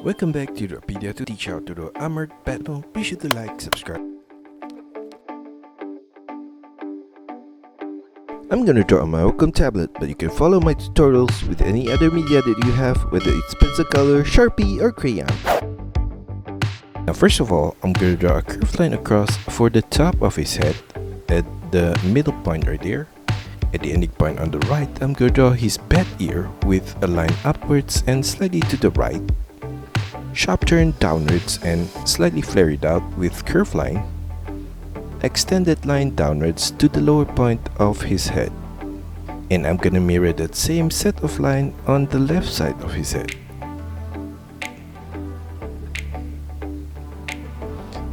Welcome back to DRAWPEDIA. To teach how to draw armored battle, be sure to like, subscribe. I'm gonna draw on my Wacom tablet, but you can follow my tutorials with any other media that you have, whether it's pencil color, Sharpie, or crayon. Now first of all, I'm gonna draw a curved line across for the top of his head at the middle point right there. At the ending point on the right, I'm gonna draw his bat ear with a line upwards and slightly to the right, sharp turn downwards and slightly flared out with curved line, extended line downwards to the lower point of his head. And I'm gonna mirror that same set of line on the left side of his head.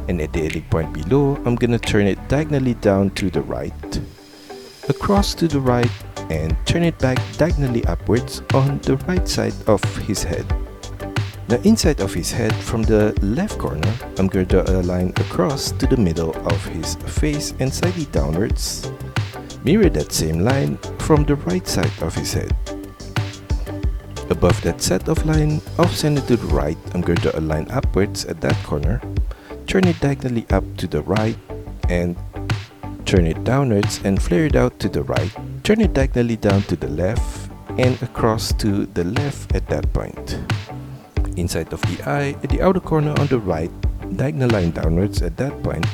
And at the ending point below, I'm gonna turn it diagonally down to the right, across to the right, and turn it back diagonally upwards on the right side of his head. Now inside of his head, from the left corner, I'm going to draw a line across to the middle of his face and slightly downwards. Mirror that same line from the right side of his head. Above that set of line, off-center to the right, I'm going to draw a line upwards at that corner. Turn it diagonally up to the right and turn it downwards and flare it out to the right. Turn it diagonally down to the left and across to the left at that point. Inside of the eye, at the outer corner on the right, diagonal line downwards at that point,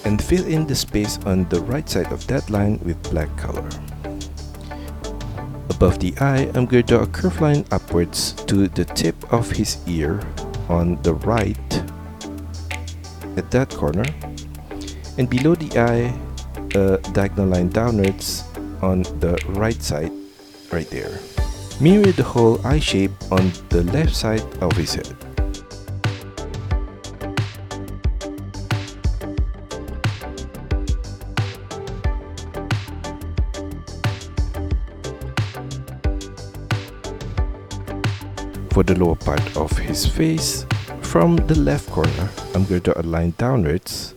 and fill in the space on the right side of that line with black color. Above the eye, I'm going to draw a curved line upwards to the tip of his ear on the right at that corner, and below the eye, a diagonal line downwards on the right side right there. Mirror the whole eye shape on the left side of his head. For the lower part of his face, from the left corner, I'm going to draw a line downwards,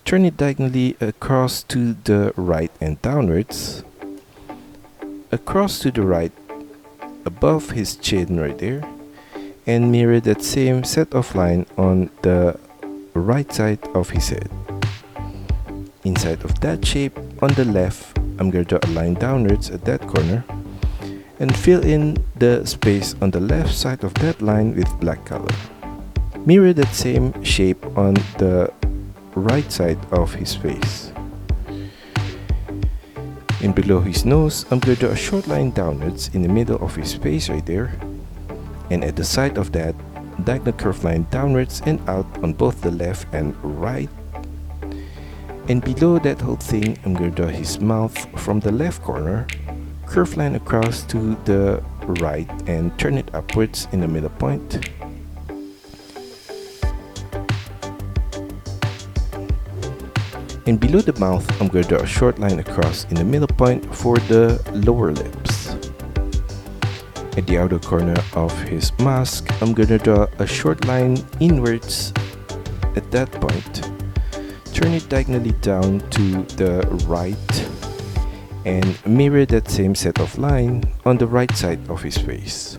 turn it diagonally across to the right and downwards, across to the right, above his chin right there, and mirror that same set of line on the right side of his head. Inside of that shape, on the left, I'm going to draw a line downwards at that corner and fill in the space on the left side of that line with black color. Mirror that same shape on the right side of his face. And below his nose, I'm going to draw a short line downwards in the middle of his face right there. And at the side of that, diagonal curved line downwards and out on both the left and right. And below that whole thing, I'm going to draw his mouth from the left corner, curved line across to the right and turn it upwards in the middle point. And below the mouth, I'm going to draw a short line across in the middle point for the lower lips. At the outer corner of his mask, I'm going to draw a short line inwards at that point. Turn it diagonally down to the right and mirror that same set of line on the right side of his face.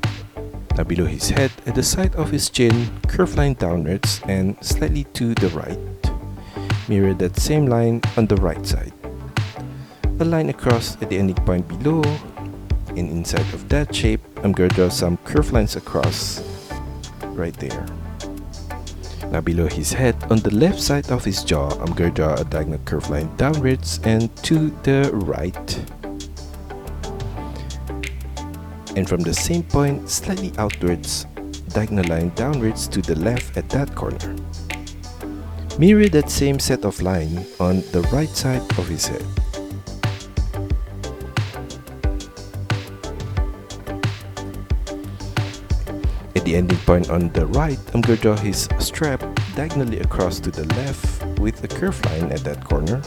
Now below his head, at the side of his chin, curved line downwards and slightly to the right. Mirror that same line on the right side. A line across at the ending point below, and inside of that shape, I'm going to draw some curved lines across right there. Now below his head, on the left side of his jaw, I'm going to draw a diagonal curved line downwards and to the right. And from the same point, slightly outwards, diagonal line downwards to the left at that corner. Mirror that same set of line on the right side of his head. At the ending point on the right, I'm going to draw his strap diagonally across to the left with a curved line at that corner.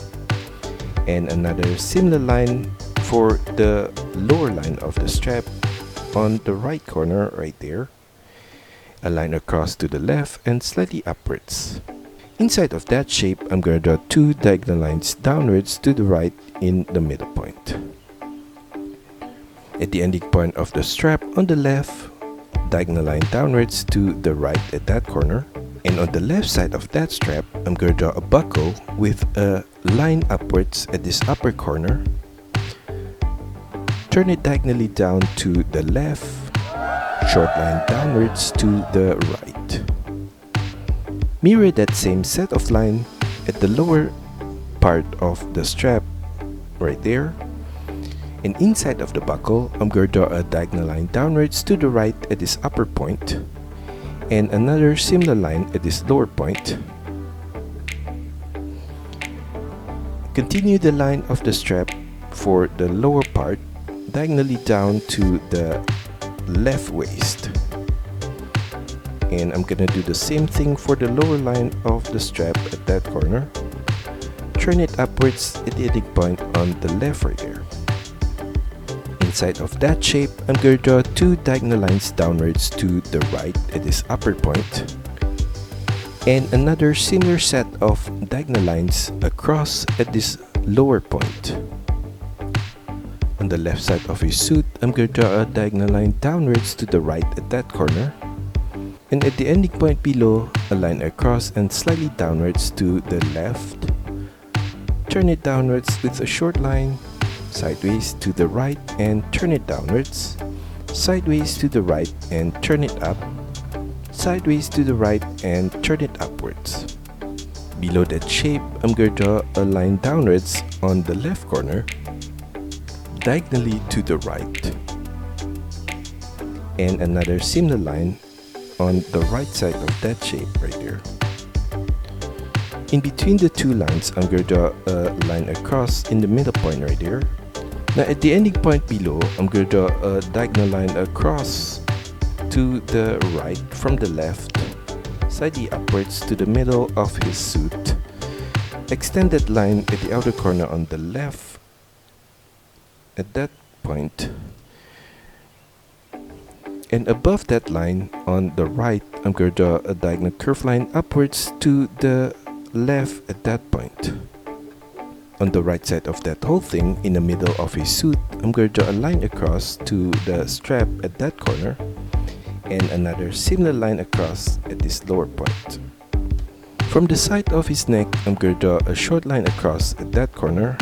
And another similar line for the lower line of the strap on the right corner right there. A line across to the left and slightly upwards. Inside of that shape, I'm going to draw two diagonal lines downwards to the right in the middle point. At the ending point of the strap on the left, diagonal line downwards to the right at that corner. And on the left side of that strap, I'm going to draw a buckle with a line upwards at this upper corner. Turn it diagonally down to the left, short line downwards to the right. Mirror that same set of line at the lower part of the strap, right there. And inside of the buckle, I'm going to draw a diagonal line downwards to the right at this upper point, and another similar line at this lower point. Continue the line of the strap for the lower part, diagonally down to the left waist. And I'm gonna do the same thing for the lower line of the strap at that corner. Turn it upwards at the ending point on the left right there. Inside of that shape, I'm going to draw two diagonal lines downwards to the right at this upper point, and another similar set of diagonal lines across at this lower point. On the left side of his suit, I'm going to draw a diagonal line downwards to the right at that corner, and at the ending point below, a line across and slightly downwards to the left. Turn it downwards with a short line, sideways to the right and turn it downwards, sideways to the right and turn it up, sideways to the right and turn it upwards. Below that shape, I'm going to draw a line downwards on the left corner, diagonally to the right, and another similar line on the right side of that shape right there. In between the two lines, I'm going to draw a line across in the middle point right there. Now at the ending point below, I'm going to draw a diagonal line across to the right from the left, slightly upwards to the middle of his suit. Extend that line at the outer corner on the left at that point. And above that line on the right, I'm going to draw a diagonal curved line upwards to the left at that point. On the right side of that whole thing, in the middle of his suit, I'm going to draw a line across to the strap at that corner, and another similar line across at this lower point. From the side of his neck, I'm going to draw a short line across at that corner,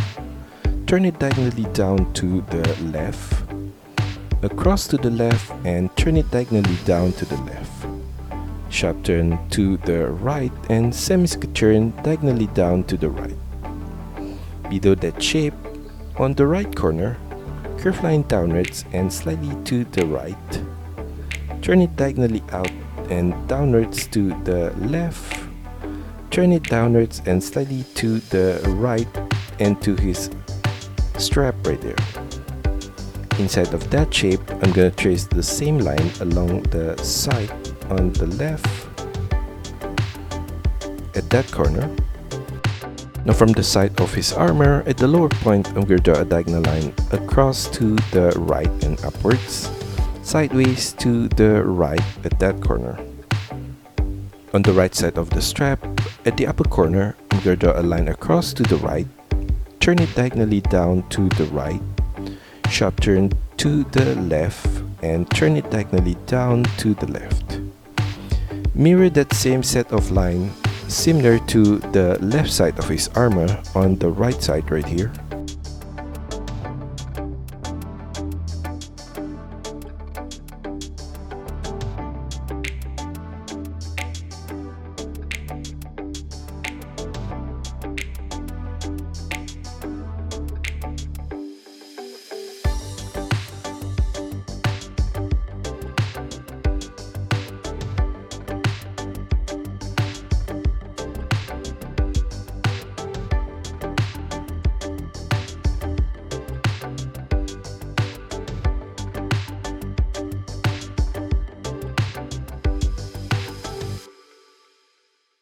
turn it diagonally down to the left, across to the left, and turn it diagonally down to the left. Sharp turn to the right and semi-square turn diagonally down to the right. Below that shape, on the right corner, curve line downwards and slightly to the right. Turn it diagonally out and downwards to the left. Turn it downwards and slightly to the right and to his strap right there. Inside of that shape, I'm going to trace the same line along the side on the left at that corner. Now from the side of his armor, at the lower point, I'm going to draw a diagonal line across to the right and upwards, sideways to the right at that corner. On the right side of the strap, at the upper corner, I'm going to draw a line across to the right, turn it diagonally down to the right, sharp turn to the left, and turn it diagonally down to the left. Mirror that same set of line similar to the left side of his armor on the right side right here.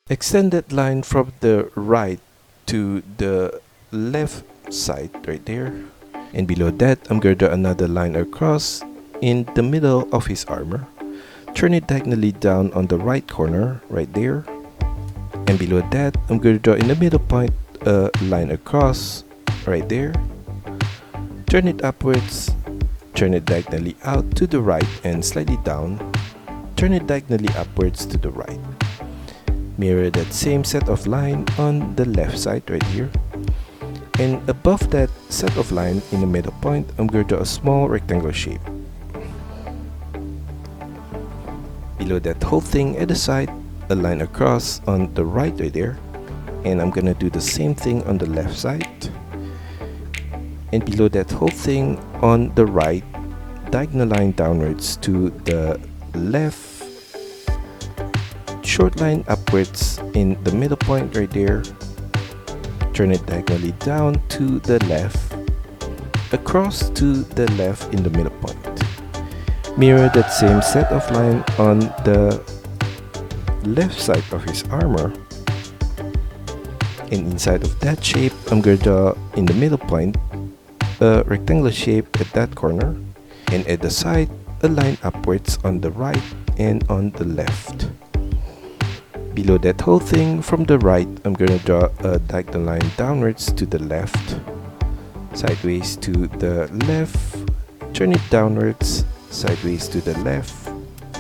Extend that line from the right to the left side right there, and below that I'm going to draw another line across in the middle of his armor. Turn it diagonally down on the right corner right there, and below that I'm going to draw in the middle point a line across right there. Turn it upwards, turn it diagonally out to the right and slightly down, turn it diagonally upwards to the right. Mirror that same set of line on the left side right here. And above that set of line in the middle point, I'm going to draw a small rectangular shape. Below that whole thing at the side, a line across on the right there. And I'm gonna do the same thing on the left side. And below that whole thing on the right, diagonal line downwards to the left, short line upwards in the middle point right there, turn it diagonally down to the left, across to the left in the middle point. Mirror that same set of line on the left side of his armor. And inside of that shape, I'm going to draw in the middle point a rectangular shape at that corner, and at the side a line upwards on the right and on the left. Below that whole thing from the right, I'm going to draw a diagonal line downwards to the left, sideways to the left, turn it downwards, sideways to the left,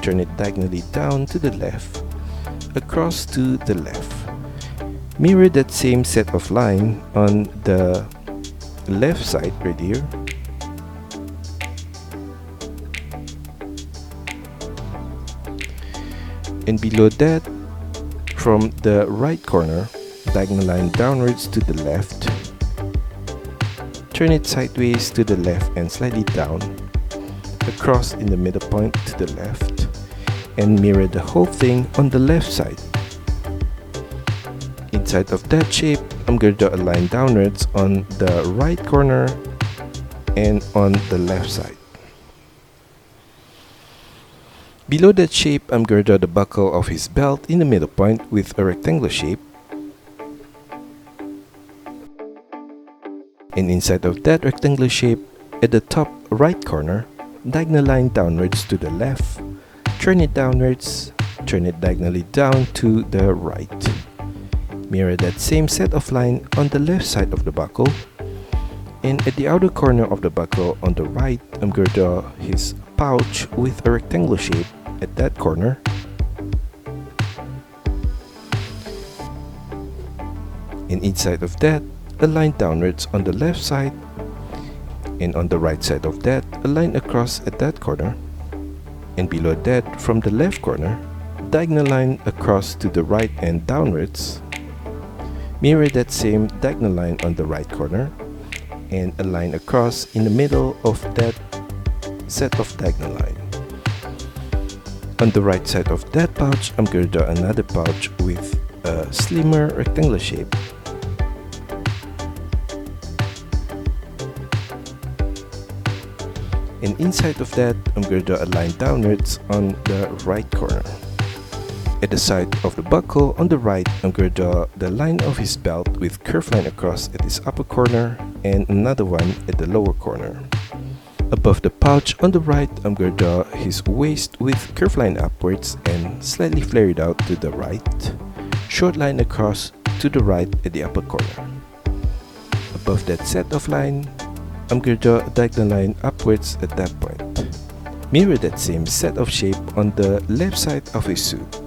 turn it diagonally down to the left, across to the left. Mirror that same set of line on the left side right here. And below that, from the right corner, diagonal line downwards to the left. Turn it sideways to the left and slightly down, across in the middle point to the left, and mirror the whole thing on the left side. Inside of that shape, I'm going to draw a line downwards on the right corner and on the left side. Below that shape, I'm going to draw the buckle of his belt in the middle point with a rectangular shape. And inside of that rectangular shape, at the top right corner, diagonal line downwards to the left, turn it downwards, turn it diagonally down to the right. Mirror that same set of line on the left side of the buckle, and at the outer corner of the buckle on the right, I'm going to draw his pouch with a rectangular shape at that corner. And inside of that, a line downwards on the left side, and on the right side of that, a line across at that corner. And below that, from the left corner, diagonal line across to the right and downwards. Mirror that same diagonal line on the right corner, and a line across in the middle of that set of diagonal line. On the right side of that pouch, I'm going to draw another pouch with a slimmer rectangular shape. And inside of that, I'm going to draw a line downwards on the right corner. At the side of the buckle on the right, I'm going to draw the line of his belt with curved line across at his upper corner and another one at the lower corner. Above the pouch on the right, I'm going to draw his waist with curved line upwards and slightly flared out to the right. Short line across to the right at the upper corner. Above that set of line, I'm going to draw a diagonal line upwards at that point. Mirror that same set of shape on the left side of his suit.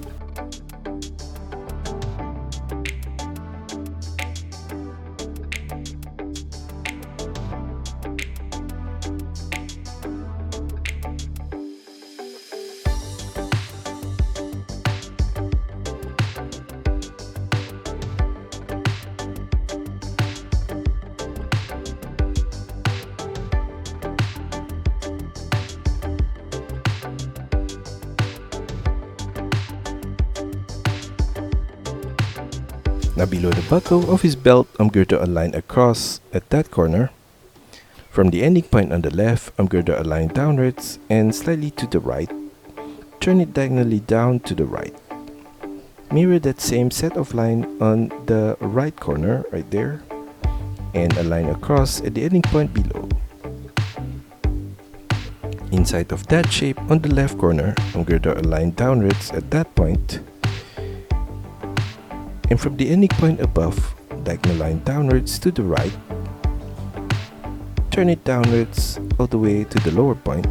Now below the buckle of his belt, I'm going to align across at that corner. From the ending point on the left, I'm going to align downwards and slightly to the right. Turn it diagonally down to the right. Mirror that same set of line on the right corner right there, and align across at the ending point below. Inside of that shape on the left corner, I'm going to align downwards at that point. And from the ending point above, diagonal line downwards to the right. Turn it downwards all the way to the lower point.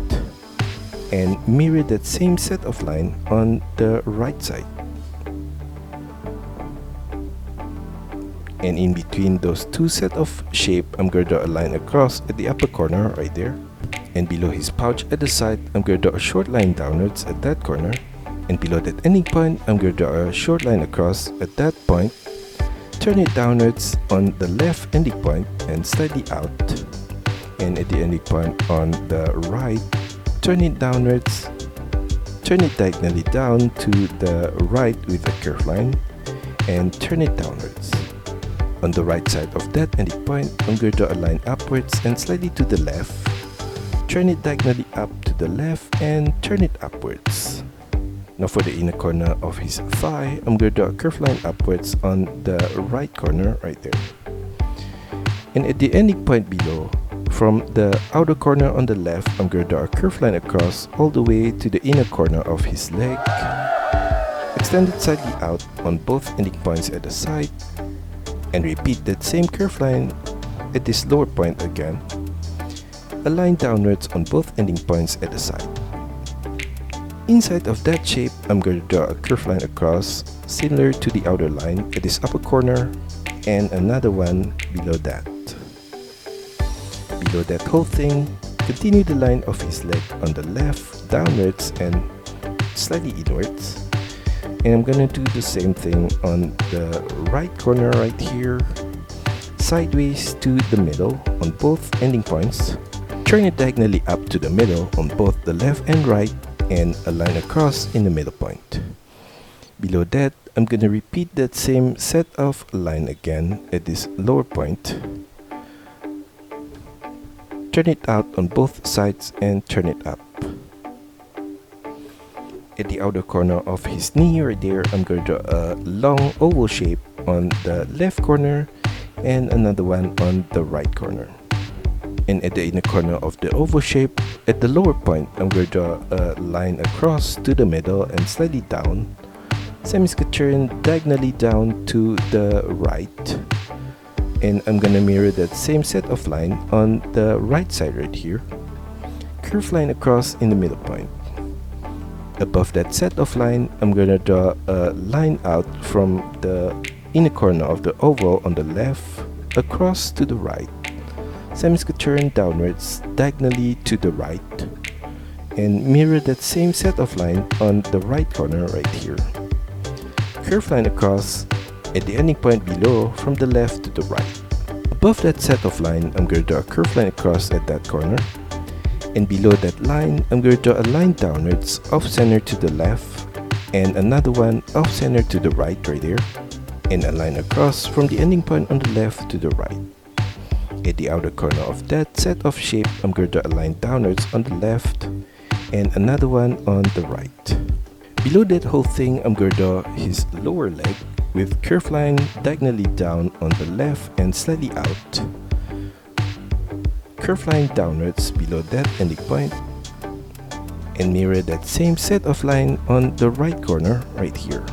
and mirror that same set of line on the right side. And in between those two set of shape, I'm going to draw a line across at the upper corner right there. And below his pouch at the side, I'm going to draw a short line downwards at that corner. And below that ending point, I'm going to draw a short line across at that point. Turn it downwards on the left ending point and slightly out. And at the ending point on the right, turn it downwards. Turn it diagonally down to the right with a curved line and turn it downwards. On the right side of that ending point, I'm going to draw a line upwards and slightly to the left. Turn it diagonally up to the left and turn it upwards. Now for the inner corner of his thigh, I'm going to draw a curved line upwards on the right corner right there. And at the ending point below, from the outer corner on the left, I'm going to draw a curved line across all the way to the inner corner of his leg. Extend it slightly out on both ending points at the side. And repeat that same curved line at this lower point again. A line downwards on both ending points at the side. Inside of that shape, I'm going to draw a curved line across, similar to the outer line at this upper corner, and another one below that. Below that whole thing, continue the line of his leg on the left, downwards and slightly inwards. And I'm gonna do the same thing on the right corner right here, sideways to the middle on both ending points. Turn it diagonally up to the middle on both the left and right, and a line across in the middle point. Below that, I'm gonna repeat that same set of line again at this lower point. Turn it out on both sides and turn it up. At the outer corner of his knee right there, I'm going to draw a long oval shape on the left corner and another one on the right corner. And at the inner corner of the oval shape, at the lower point, I'm going to draw a line across to the middle and slightly down. Same is going to turn diagonally down to the right. And I'm going to mirror that same set of line on the right side right here. Curved line across in the middle point. Above that set of line, I'm going to draw a line out from the inner corner of the oval on the left across to the right. Same is going to turn downwards diagonally to the right and mirror that same set of line on the right corner right here. Curved line across at the ending point below from the left to the right. Above that set of line, I'm going to draw a curved line across at that corner. And below that line, I'm going to draw a line downwards off center to the left and another one off center to the right right there, and a line across from the ending point on the left to the right. At the outer corner of that set of shape, I'm going to draw a line downwards on the left and another one on the right. Below that whole thing, I'm going to draw his lower leg with curved line diagonally down on the left and slightly out. Curved line downwards below that ending point and mirror that same set of line on the right corner right here.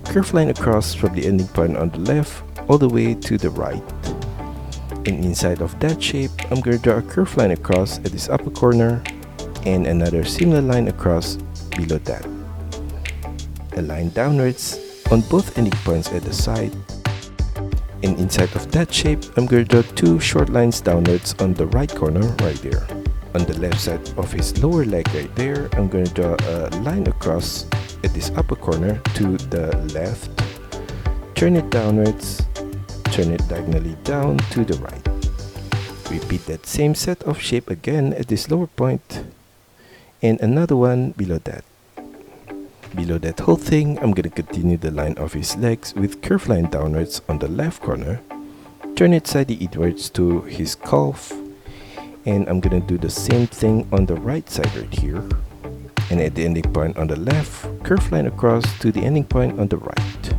Curved line across from the ending point on the left all the way to the right. And inside of that shape, I'm going to draw a curved line across at this upper corner and another similar line across below that. A line downwards on both ending points at the side. And inside of that shape, I'm going to draw two short lines downwards on the right corner right there. On the left side of his lower leg right there, I'm going to draw a line across at this upper corner to the left. Turn it downwards, turn it diagonally down to the right. Repeat that same set of shape again at this lower point and another one below that. Below that whole thing, I'm going to continue the line of his legs with curved line downwards on the left corner. Turn it slightly inwards to his calf. And I'm going to do the same thing on the right side right here. And at the ending point on the left, curved line across to the ending point on the right.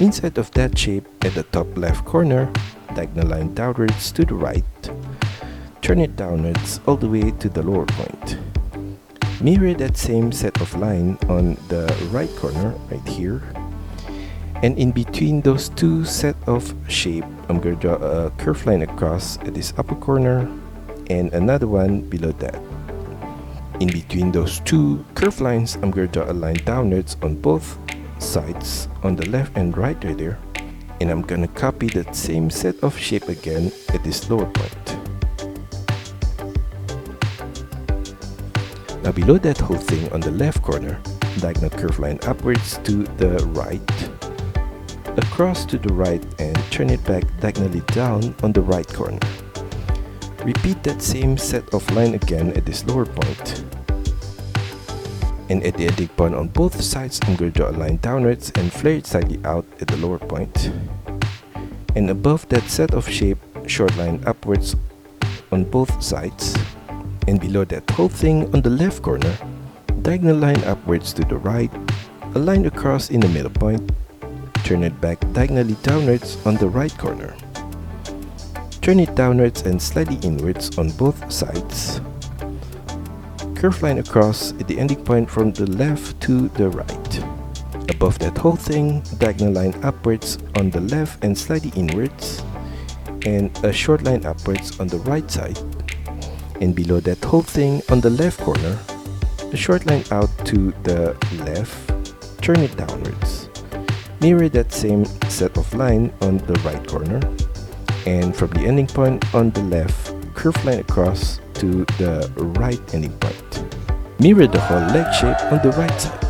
Inside of that shape, at the top left corner, diagonal line downwards to the right. Turn it downwards all the way to the lower point. Mirror that same set of line on the right corner right here. And in between those two set of shape, I'm going to draw a curved line across at this upper corner and another one below that. In between those two curved lines, I'm going to draw a line downwards on both sides on the left and right there. And I'm going to copy that same set of shape again at this lower point. Now below that whole thing on the left corner, diagonal curve line upwards to the right, across to the right, and turn it back diagonally down on the right corner. Repeat that same set of line again at this lower point. And at the ending point on both sides, I'm going to draw a line downwards and flare it slightly out at the lower point. And above that set of shape, short line upwards on both sides. And below that whole thing on the left corner, diagonal line upwards to the right, a line across in the middle point, turn it back diagonally downwards on the right corner. Turn it downwards and slightly inwards on both sides. Curve line across at the ending point from the left to the right. Above that whole thing, diagonal line upwards on the left and slightly inwards, and a short line upwards on the right side. And below that whole thing on the left corner, a short line out to the left, turn it downwards. Mirror that same set of line on the right corner, and from the ending point on the left, curve line across to the right ending point. Mirror the whole leg shape on the right side.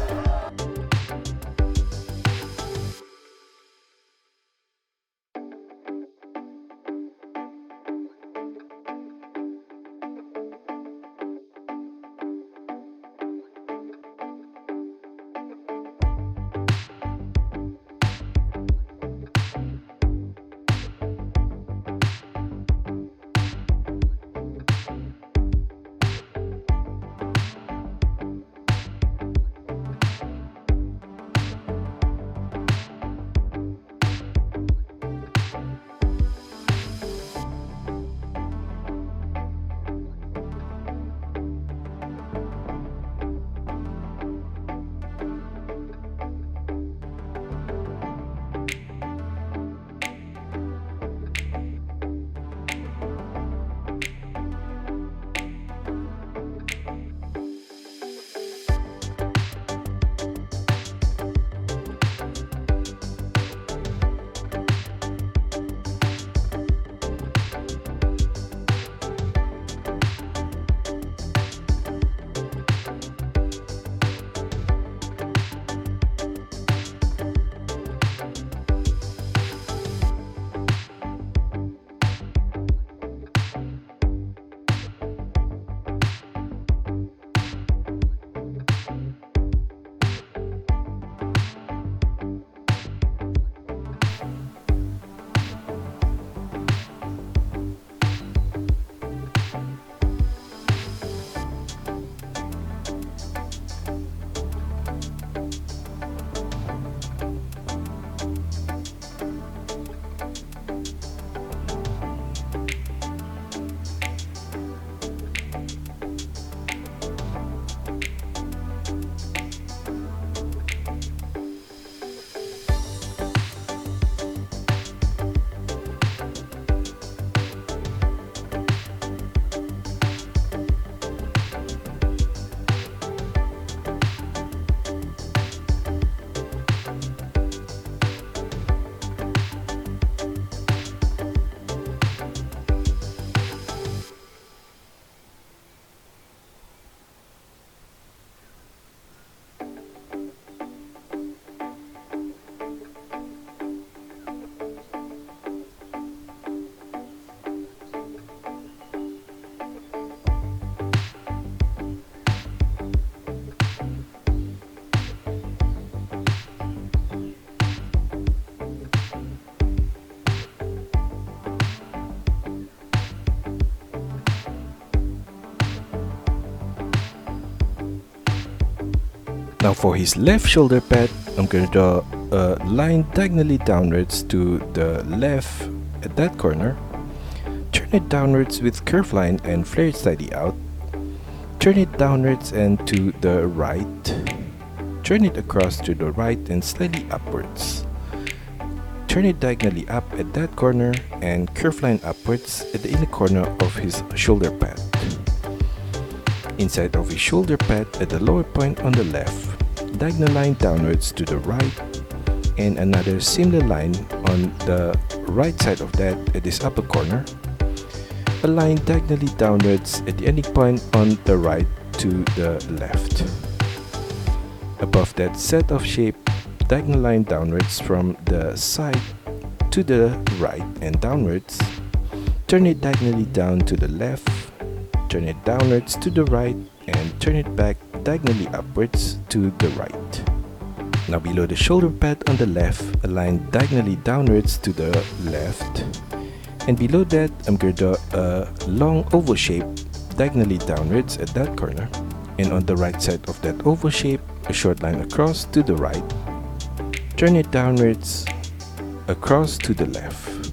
Now for his left shoulder pad, I'm going to draw a line diagonally downwards to the left at that corner. Turn it downwards with curve line and flare it slightly out. Turn it downwards and to the right. Turn it across to the right and slightly upwards. Turn it diagonally up at that corner and curve line upwards at the inner corner of his shoulder pad. Inside of his shoulder pad at the lower point on the left, diagonal line downwards to the right, and another similar line on the right side of that at this upper corner. A line diagonally downwards at the ending point on the right to the left. Above that set of shape, diagonal line downwards from the side to the right and downwards. Turn it diagonally down to the left, turn it downwards to the right, and turn it back diagonally upwards to the right. Now below the shoulder pad on the left, a line diagonally downwards to the left. And below that, I'm going to draw a long oval shape diagonally downwards at that corner. And on the right side of that oval shape, a short line across to the right. Turn it downwards, across to the left.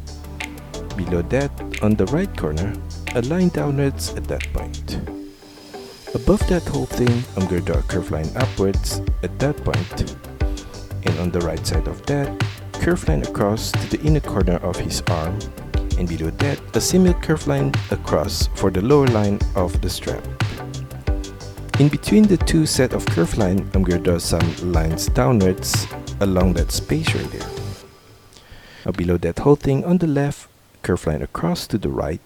Below that, on the right corner, a line downwards at that point. Above that whole thing, I'm going to draw a curved line upwards at that point. And on the right side of that, curved line across to the inner corner of his arm. And below that, a similar curved line across for the lower line of the strap. In between the two set of curved line, I'm going to draw some lines downwards along that space right there. Now below that whole thing on the left, curved line across to the right,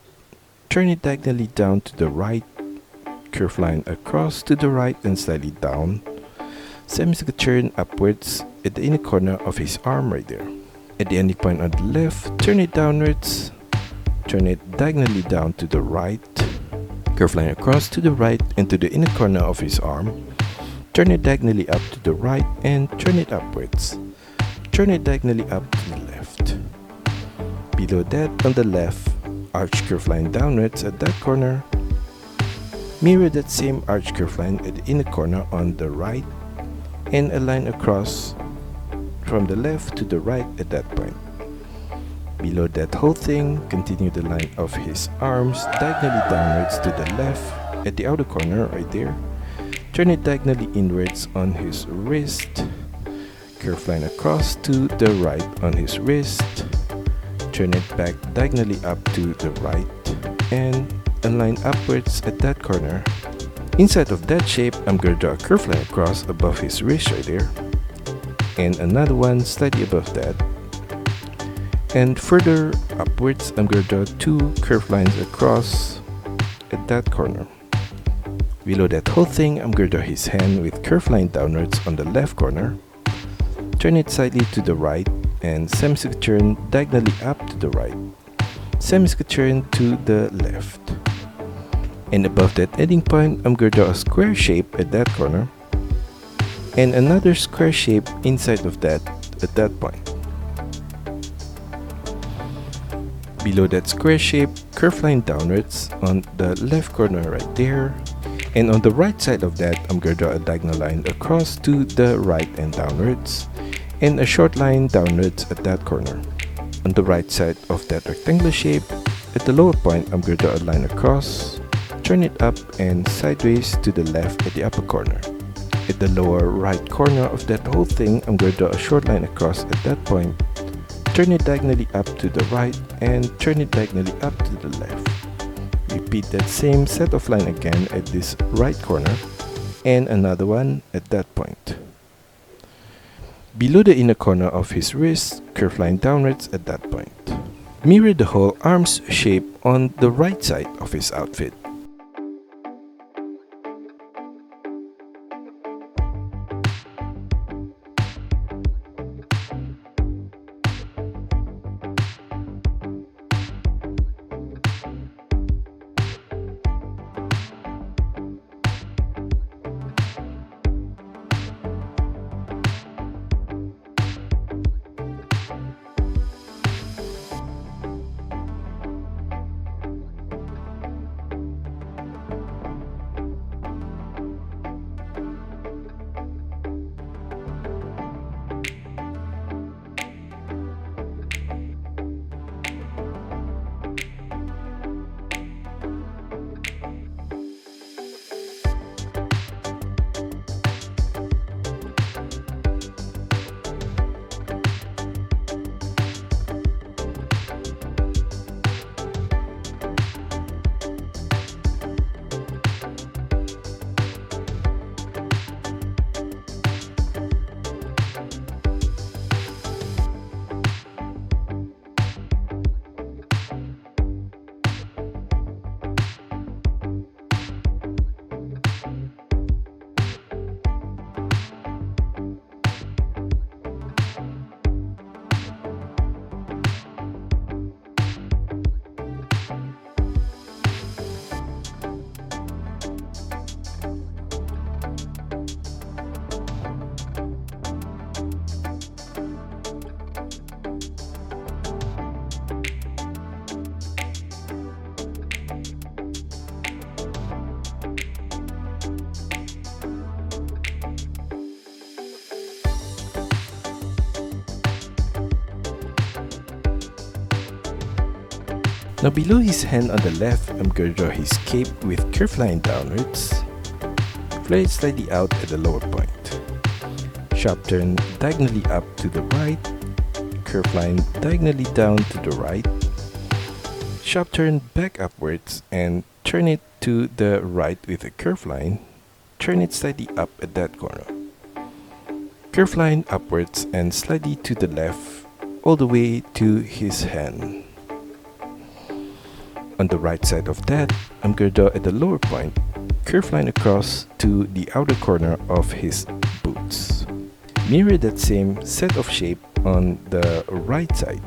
turn it diagonally down to the right, curved line across to the right and slightly down, semicircle turn upwards at the inner corner of his arm right there. At the ending point on the left, turn it downwards, turn it diagonally down to the right, curved line across to the right and to the inner corner of his arm, turn it diagonally up to the right and turn it upwards, turn it diagonally up to the left. Below that on the left, arch curved line downwards at that corner, mirror that same arch curved line at the inner corner on the right, and a line across from the left to the right at that point. Below that whole thing, continue the line of his arms diagonally downwards to the left at the outer corner right there. Turn it diagonally inwards on his wrist, curved line across to the right on his wrist, turn it back diagonally up to the right, and a line upwards at that corner. Inside of that shape, I'm going to draw a curved line across above his wrist right there, and another one slightly above that. And further upwards, I'm going to draw two curved lines across at that corner. Below that whole thing, I'm going to draw his hand with curved line downwards on the left corner. Turn it slightly to the right and semicircle turn diagonally up to the right. Semicircle turn to the left. And above that ending point, I'm going to draw a square shape at that corner. And another square shape inside of that at that point. Below that square shape, curved line downwards on the left corner right there. And on the right side of that, I'm going to draw a diagonal line across to the right and downwards, and a short line downwards at that corner. On the right side of that rectangular shape, at the lower point, I'm going to draw a line across, turn it up and sideways to the left at the upper corner. At the lower right corner of that whole thing, I'm going to draw a short line across at that point, turn it diagonally up to the right and turn it diagonally up to the left. Repeat that same set of line again at this right corner and another one at that point. Below the inner corner of his wrist, curved line downwards at that point. Mirror the whole arms shape on the right side of his outfit. Now below his hand on the left, I'm going to draw his cape with curved line downwards. Flare it slightly out at the lower point. Sharp turn diagonally up to the right. Curved line diagonally down to the right. Sharp turn back upwards and turn it to the right with a curved line. Turn it slightly up at that corner. Curved line upwards and slightly to the left all the way to his hand. On the right side of that, I'm going to draw at the lower point, curved line across to the outer corner of his boots. Mirror that same set of shape on the right side.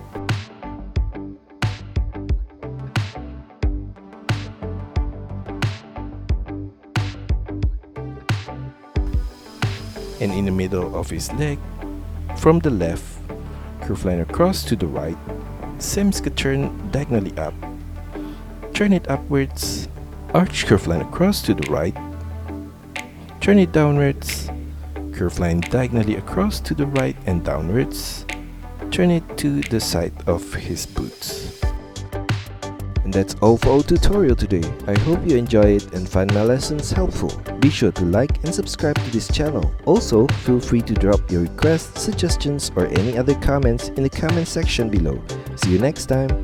And in the middle of his leg, from the left, curved line across to the right, same skirt turn diagonally up. Turn it upwards, arch curved line across to the right, turn it downwards, curved line diagonally across to the right and downwards, turn it to the side of his boots. And that's all for our tutorial today. I hope you enjoy it and find my lessons helpful. Be sure to like and subscribe to this channel. Also, feel free to drop your requests, suggestions or any other comments in the comment section below. See you next time!